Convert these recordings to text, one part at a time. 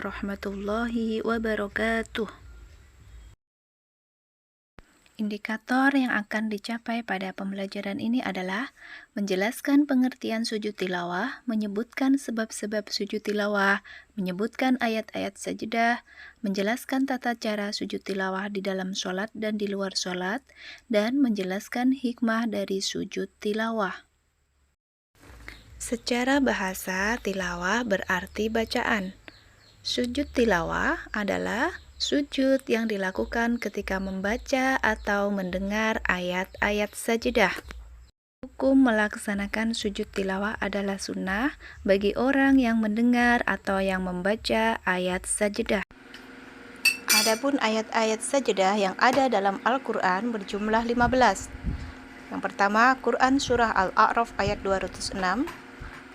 warahmatullahi wabarakatuh. Indikator yang akan dicapai pada pembelajaran ini adalah menjelaskan pengertian sujud tilawah, menyebutkan sebab-sebab sujud tilawah, menyebutkan ayat-ayat sajadah, menjelaskan tata cara sujud tilawah di dalam sholat dan di luar sholat, dan menjelaskan hikmah dari sujud tilawah. Secara bahasa, tilawah berarti bacaan. Sujud tilawah adalah sujud yang dilakukan ketika membaca atau mendengar ayat-ayat sajadah. Hukum melaksanakan sujud tilawah adalah sunnah bagi orang yang mendengar atau yang membaca ayat sajadah. Adapun ayat-ayat sajadah yang ada dalam Al-Quran berjumlah 15. Yang pertama, Quran Surah Al-A'raf ayat 206,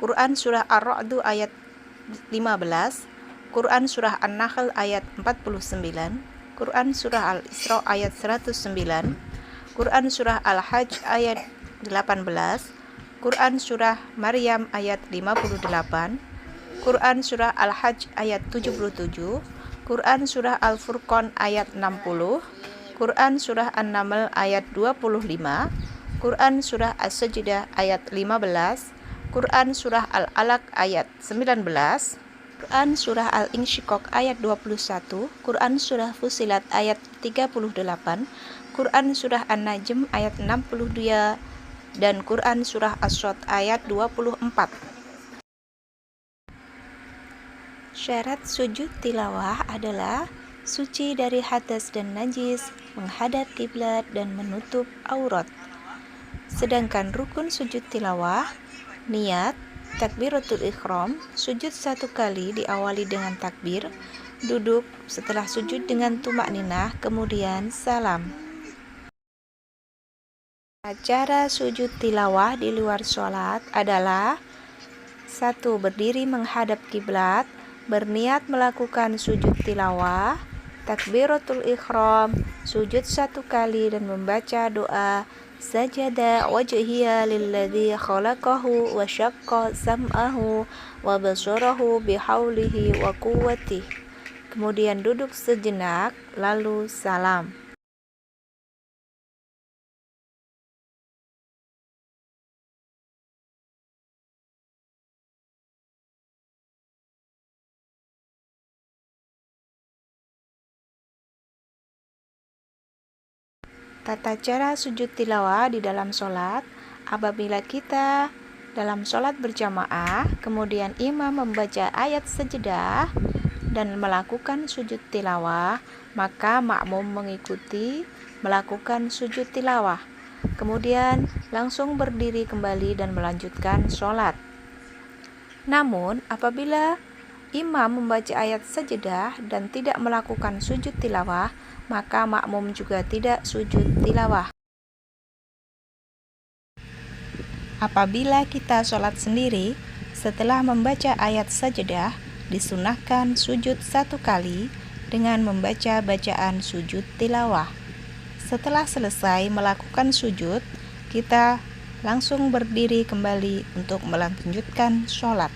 Quran Surah Ar-Ra'd ayat 15, Quran Surah An-Nahl ayat 49, Quran Surah Al-Isra ayat 109, Quran Surah Al-Hajj ayat 18, Quran Surah Maryam ayat 58, Quran Surah Al-Hajj ayat 77, Quran Surah Al-Furqan ayat 60, Quran Surah An-Naml ayat 25, Quran Surah As-Sajdah ayat 15, Quran Surah Al-Alaq ayat 19, Quran Surah Al-Insyiqaq ayat 21, Quran Surah Fussilat ayat 38, Quran Surah An-Najm ayat 62, dan Quran Surah As-Sadd ayat 24. Syarat sujud tilawah adalah suci dari hadas dan najis, menghadap kiblat dan menutup aurat. Sedangkan rukun sujud tilawah, niat, takbiratul ihram, sujud 1 kali diawali dengan takbir, duduk setelah sujud dengan tumakninah, kemudian salam. Cara sujud tilawah di luar sholat adalah 1. Berdiri menghadap kiblat, berniat melakukan sujud tilawah, takbiratul ihram, sujud 1 kali dan membaca doa sajada wajhiya lilladzi khalaqahu wa syaqqa sam'ahu wa basarahu bihaulihi wa quwwatihi. Kemudian duduk sejenak lalu salam. Tata cara sujud tilawah di dalam sholat. Apabila kita dalam sholat berjamaah, kemudian imam membaca ayat sajadah dan melakukan sujud tilawah, maka makmum mengikuti melakukan sujud tilawah. Kemudian langsung berdiri kembali dan melanjutkan sholat. Namun, apabila imam membaca ayat sajadah dan tidak melakukan sujud tilawah, maka makmum juga tidak sujud tilawah. Apabila kita sholat sendiri, setelah membaca ayat sajadah, disunahkan sujud 1 kali dengan membaca bacaan sujud tilawah. Setelah selesai melakukan sujud, kita langsung berdiri kembali untuk melanjutkan sholat.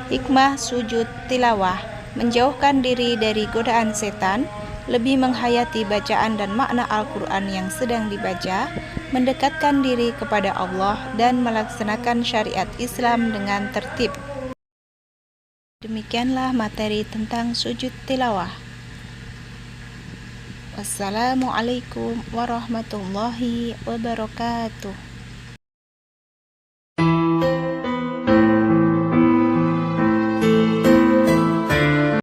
Hikmah sujud tilawah: menjauhkan diri dari godaan setan, lebih menghayati bacaan dan makna Al-Quran yang sedang dibaca, mendekatkan diri kepada Allah, dan melaksanakan syariat Islam dengan tertib. Demikianlah materi tentang sujud tilawah. Wassalamualaikum warahmatullahi wabarakatuh.